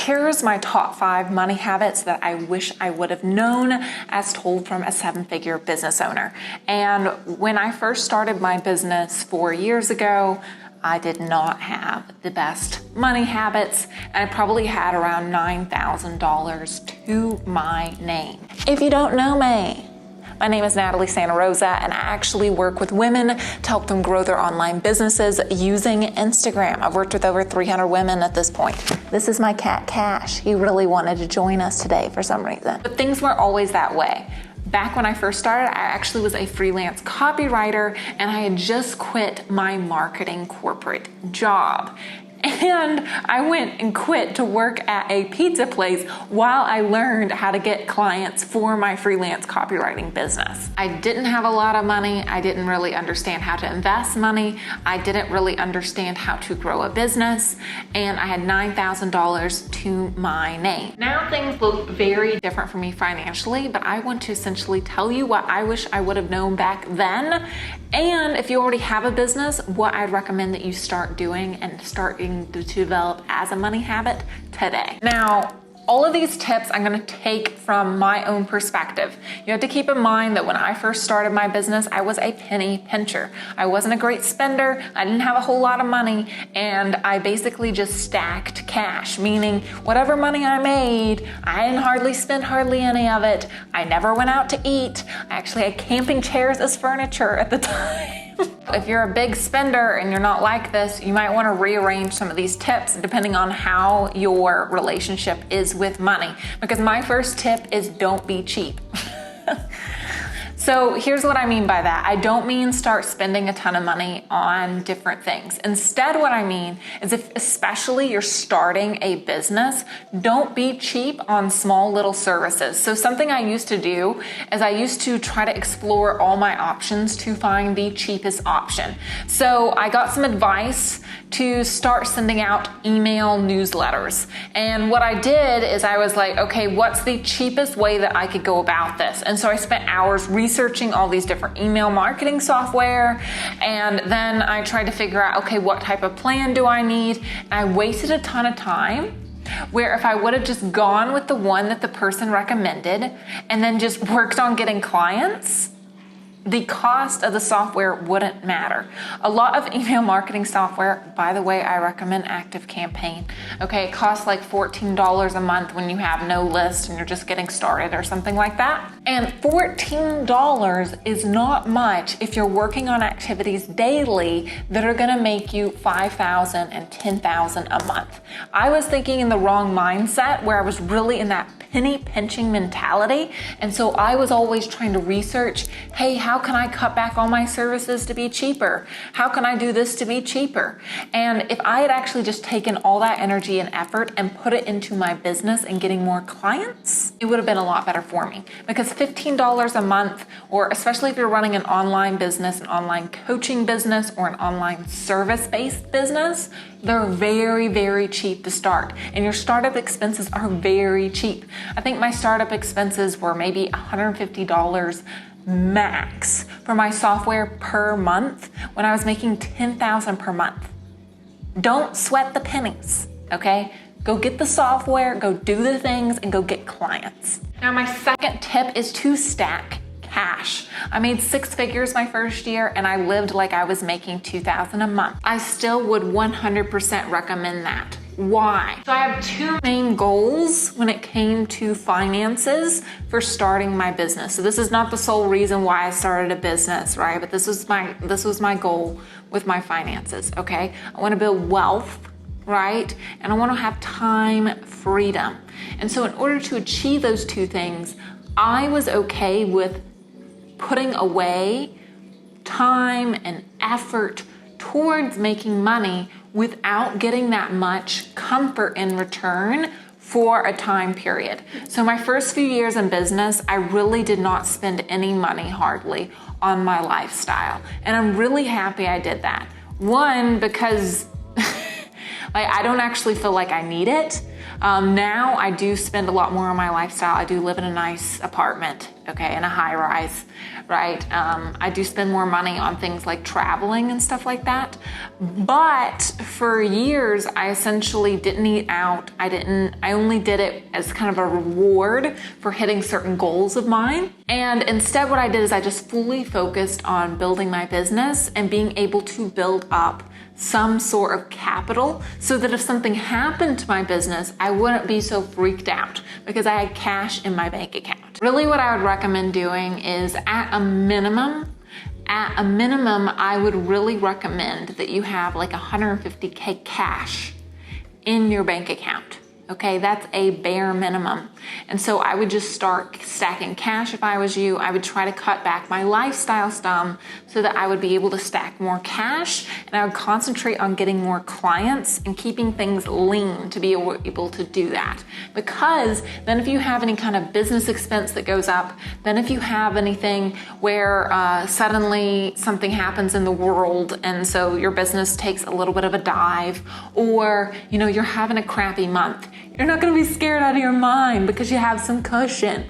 here's my top 5 money habits that I wish I would have known as told from a 7-figure business owner. And when I first started my business 4 years ago, I did not have the best money habits, and I probably had around $9,000 to my name. If you don't know me, my name is Natalie Santa Rosa, and I actually work with women to help them grow their online businesses using Instagram. I've worked with over 300 women at this point. This is my cat, Cash. He really wanted to join us today for some reason. But things weren't always that way. Back when I first started, I actually was a freelance copywriter, and I had just quit my marketing corporate job. And I went and quit to work at a pizza place while I learned how to get clients for my freelance copywriting business. I didn't have a lot of money. I didn't really understand how to invest money. I didn't really understand how to grow a business. And I had $9,000 to my name. Now things look very different for me financially, but I want to essentially tell you what I wish I would have known back then. And if you already have a business, what I'd recommend that you start doing and starting to develop as a money habit today. Now, all of these tips I'm gonna take from my own perspective. You have to keep in mind that when I first started my business, I was a penny pincher. I wasn't a great spender, I didn't have a whole lot of money, and I basically just stacked cash, meaning whatever money I made, I didn't hardly spend any of it. I never went out to eat. I actually had camping chairs as furniture at the time. If you're a big spender and you're not like this, you might want to rearrange some of these tips depending on how your relationship is with money. Because my first tip is don't be cheap. So here's what I mean by that. I don't mean start spending a ton of money on different things. Instead, what I mean is if especially you're starting a business, don't be cheap on small little services. So something I used to do is I used to try to explore all my options to find the cheapest option. So I got some advice to start sending out email newsletters. And what I did is I was like, okay, what's the cheapest way that I could go about this? And so I spent hours researching all these different email marketing software. And then I tried to figure out, okay, what type of plan do I need? And I wasted a ton of time where if I would have just gone with the one that the person recommended and then just worked on getting clients, the cost of the software wouldn't matter. A lot of email marketing software, by the way, I recommend ActiveCampaign. Okay, it costs like $14 a month when you have no list and you're just getting started or something like that. And $14 is not much if you're working on activities daily that are gonna make you $5,000 and $10,000 a month. I was thinking in the wrong mindset where I was really in that penny pinching mentality. And so I was always trying to research, hey, how can I cut back on my services to be cheaper? How can I do this to be cheaper? And if I had actually just taken all that energy and effort and put it into my business and getting more clients, it would have been a lot better for me. Because $15 a month, or especially if you're running an online business, an online coaching business, or an online service-based business, they're very, very cheap to start. And your startup expenses are very cheap. I think my startup expenses were maybe $150 max for my software per month when I was making $10,000 per month. Don't sweat the pennies, okay? Go get the software, go do the things, and go get clients. Now, my second tip is to stack cash. I made 6 figures my first year and I lived like I was making $2,000 a month. I still would 100% recommend that. Why? So I have 2 main goals when it came to finances for starting my business. So this is not the sole reason why I started a business, right? But this was my goal with my finances, okay? I want to build wealth, right? And I want to have time freedom. And so in order to achieve those 2 things, I was okay with putting away time and effort towards making money without getting that much comfort in return for a time period. So my first few years in business, I really did not spend any money hardly on my lifestyle. And I'm really happy I did that. One, because I don't actually feel like I need it. Now I do spend a lot more on my lifestyle. I do live in a nice apartment, okay, in a high rise, right? I do spend more money on things like traveling and stuff like that. But for years, I essentially didn't eat out. I only did it as kind of a reward for hitting certain goals of mine. And instead what I did is I just fully focused on building my business and being able to build up some sort of capital so that if something happened to my business, I wouldn't be so freaked out because I had cash in my bank account. Really what I would recommend doing is at a minimum, I would really recommend that you have like $150K cash in your bank account. Okay, that's a bare minimum. And so I would just start stacking cash if I was you. I would try to cut back my lifestyle stuff so that I would be able to stack more cash, and I would concentrate on getting more clients and keeping things lean to be able to do that. Because then if you have any kind of business expense that goes up, then if you have anything where suddenly something happens in the world and so your business takes a little bit of a dive, or you're having a crappy month, you're not going to be scared out of your mind because you have some cushion.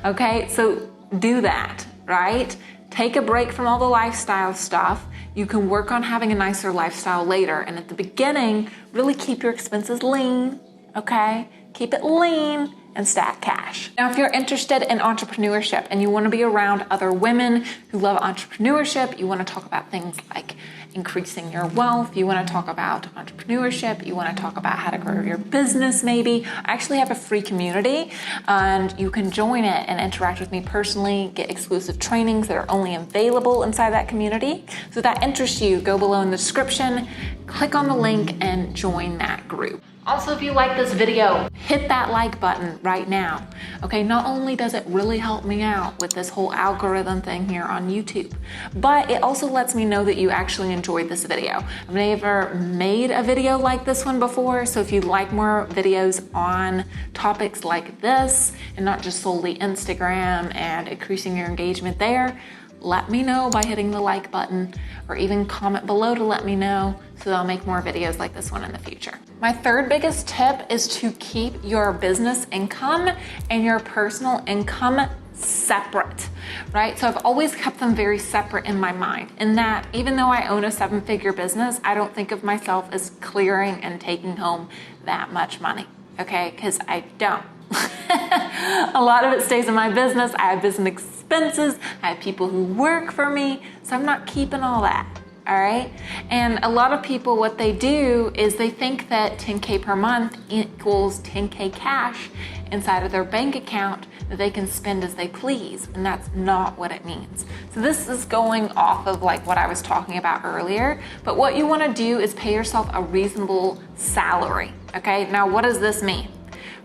Okay, so do that, right? Take a break from all the lifestyle stuff. You can work on having a nicer lifestyle later. And at the beginning, really keep your expenses lean, okay? Keep it lean and stack cash. Now, if you're interested in entrepreneurship and you want to be around other women who love entrepreneurship, you want to talk about things like increasing your wealth, you want to talk about entrepreneurship, you want to talk about how to grow your business maybe, I actually have a free community and you can join it and interact with me personally, get exclusive trainings that are only available inside that community. So if that interests you, go below in the description, click on the link and join that group. Also, if you like this video, hit that like button right now. Okay, not only does it really help me out with this whole algorithm thing here on YouTube, but it also lets me know that you actually enjoyed this video. I've never made a video like this one before, so if you like more videos on topics like this and not just solely Instagram and increasing your engagement there, let me know by hitting the like button or even comment below to let me know so that I'll make more videos like this one in the future. My third biggest tip is to keep your business income and your personal income separate, right? So I've always kept them very separate in my mind, in that even though I own a 7-figure business, I don't think of myself as clearing and taking home that much money, okay? Because I don't. A lot of it stays in my business. I have business expenses. I have people who work for me. So I'm not keeping all that. All right. And a lot of people, what they do is they think that 10K per month equals 10K cash inside of their bank account that they can spend as they please. And that's not what it means. So this is going off of like what I was talking about earlier. But what you want to do is pay yourself a reasonable salary. Okay. Now, what does this mean?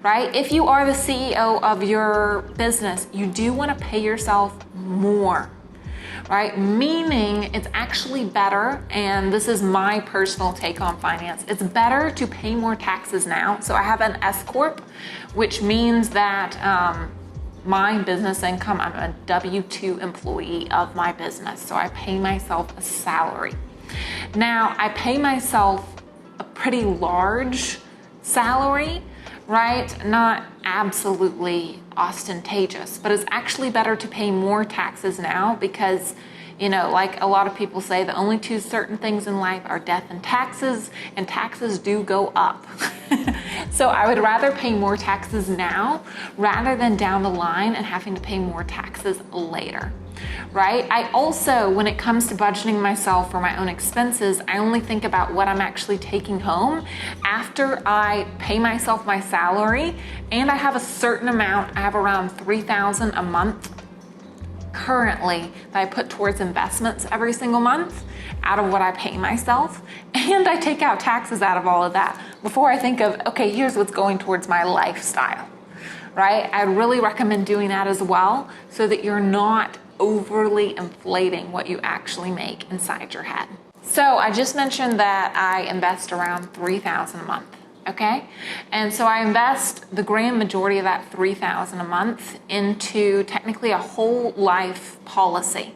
Right? If you are the CEO of your business, you do want to pay yourself more, right? Meaning it's actually better, and this is my personal take on finance, it's better to pay more taxes now. So I have an S Corp, which means that my business income, I'm a W-2 employee of my business. So I pay myself a salary. Now I pay myself a pretty large salary, right? Not absolutely ostentatious, but it's actually better to pay more taxes now because, like a lot of people say, the only two certain things in life are death and taxes do go up. So I would rather pay more taxes now rather than down the line and having to pay more taxes later. Right? I also, when it comes to budgeting myself for my own expenses, I only think about what I'm actually taking home after I pay myself my salary, and I have a certain amount. I have around $3,000 a month currently that I put towards investments every single month out of what I pay myself, and I take out taxes out of all of that before I think of, okay, here's what's going towards my lifestyle. Right? I really recommend doing that as well so that you're not overly inflating what you actually make inside your head. So I just mentioned that I invest around $3,000 a month, okay? And so I invest the grand majority of that $3,000 a month into technically a whole life policy.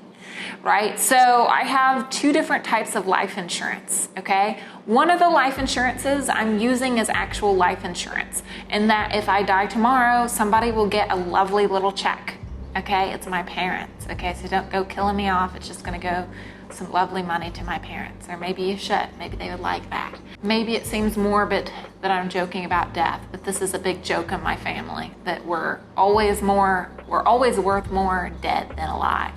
right? So I have two different types of life insurance, okay? One of the life insurances I'm using is actual life insurance, in that if I die tomorrow, somebody will get a lovely little check, okay? It's my parents, okay? So don't go killing me off. It's just gonna go some lovely money to my parents, or maybe you should. Maybe they would like that. Maybe it seems morbid that I'm joking about death, but this is a big joke in my family, that we're always worth more dead than alive,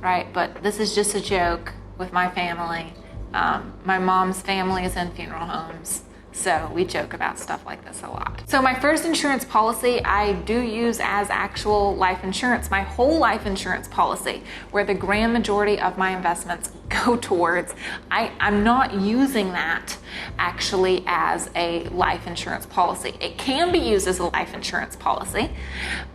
right? But this is just a joke with my family. My mom's family is in funeral homes, so we joke about stuff like this a lot. So my first insurance policy I do use as actual life insurance, my whole life insurance policy, where the grand majority of my investments go towards. I'm not using that actually as a life insurance policy. It can be used as a life insurance policy,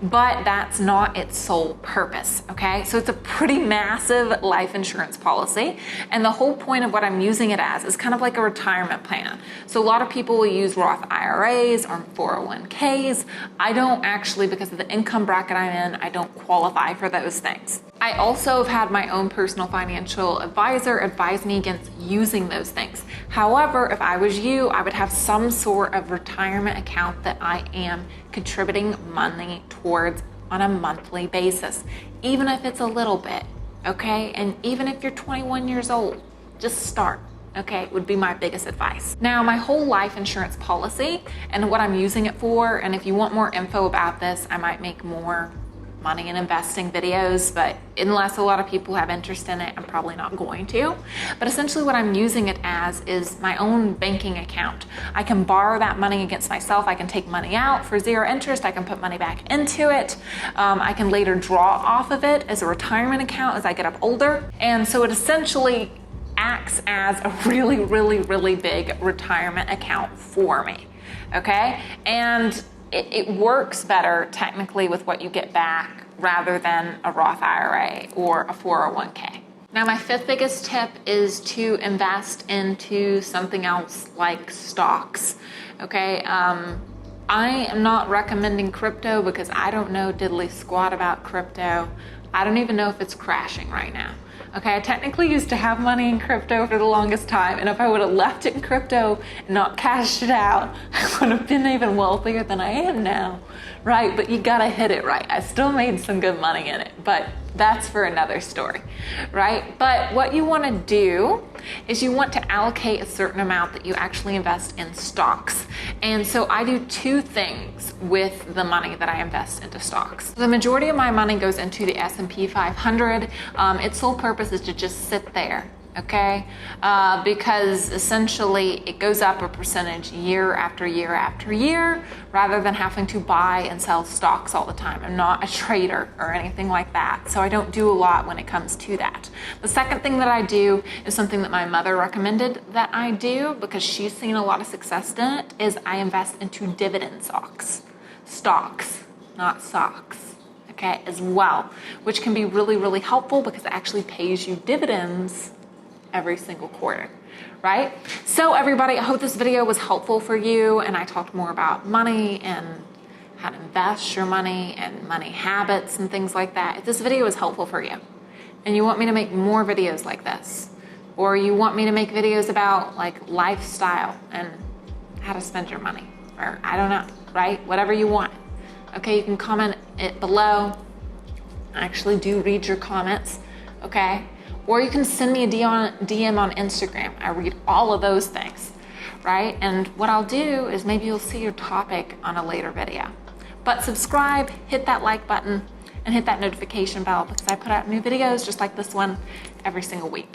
but that's not its sole purpose, okay? So it's a pretty massive life insurance policy, and the whole point of what I'm using it as is kind of like a retirement plan. So a lot of people will use Roth IRAs or 401ks. I don't actually, because of the income bracket I'm in, I don't qualify for those things. I also have had my own personal financial advisor advise me against using those things. However, if I was you, I would have some sort of retirement account that I am contributing money towards on a monthly basis, even if it's a little bit, okay? And even if you're 21 years old, just start. Okay, would be my biggest advice. Now, my whole life insurance policy and what I'm using it for, and if you want more info about this, I might make more money and investing videos, but unless a lot of people have interest in it, I'm probably not going to. But essentially what I'm using it as is my own banking account. I can borrow that money against myself. I can take money out for 0 interest. I can put money back into it. I can later draw off of it as a retirement account as I get up older. And so it essentially acts as a really, really, really big retirement account for me, okay? And it works better technically with what you get back rather than a Roth IRA or a 401k. Now, my fifth biggest tip is to invest into something else like stocks, okay? I am not recommending crypto because I don't know diddly squat about crypto. I don't even know if it's crashing right now. Okay, I technically used to have money in crypto for the longest time, and if I would have left it in crypto and not cashed it out, I would have been even wealthier than I am now, right? But you gotta hit it right. I still made some good money in it, but that's for another story, right? But what you wanna do is you want to allocate a certain amount that you actually invest in stocks. And so I do two things with the money that I invest into stocks. The majority of my money goes into the S&P 500. Its sole purpose is to just sit there, okay? Because essentially it goes up a percentage year after year after year, rather than having to buy and sell stocks all the time. I'm not a trader or anything like that, so I don't do a lot when it comes to that. The second thing that I do is something that my mother recommended that I do because she's seen a lot of success in it, is I invest into dividend stocks, not socks, okay, as well, which can be really, really helpful because it actually pays you dividends every single quarter, right? So everybody, I hope this video was helpful for you, and I talked more about money and how to invest your money and money habits and things like that. If this video was helpful for you and you want me to make more videos like this, or you want me to make videos about like lifestyle and how to spend your money, or I don't know, right? Whatever you want. Okay, you can comment it below. I actually do read your comments, okay? Or you can send me a DM on Instagram. I read all of those things, right? And what I'll do is maybe you'll see your topic on a later video. But subscribe, hit that like button, and hit that notification bell because I put out new videos just like this one every single week.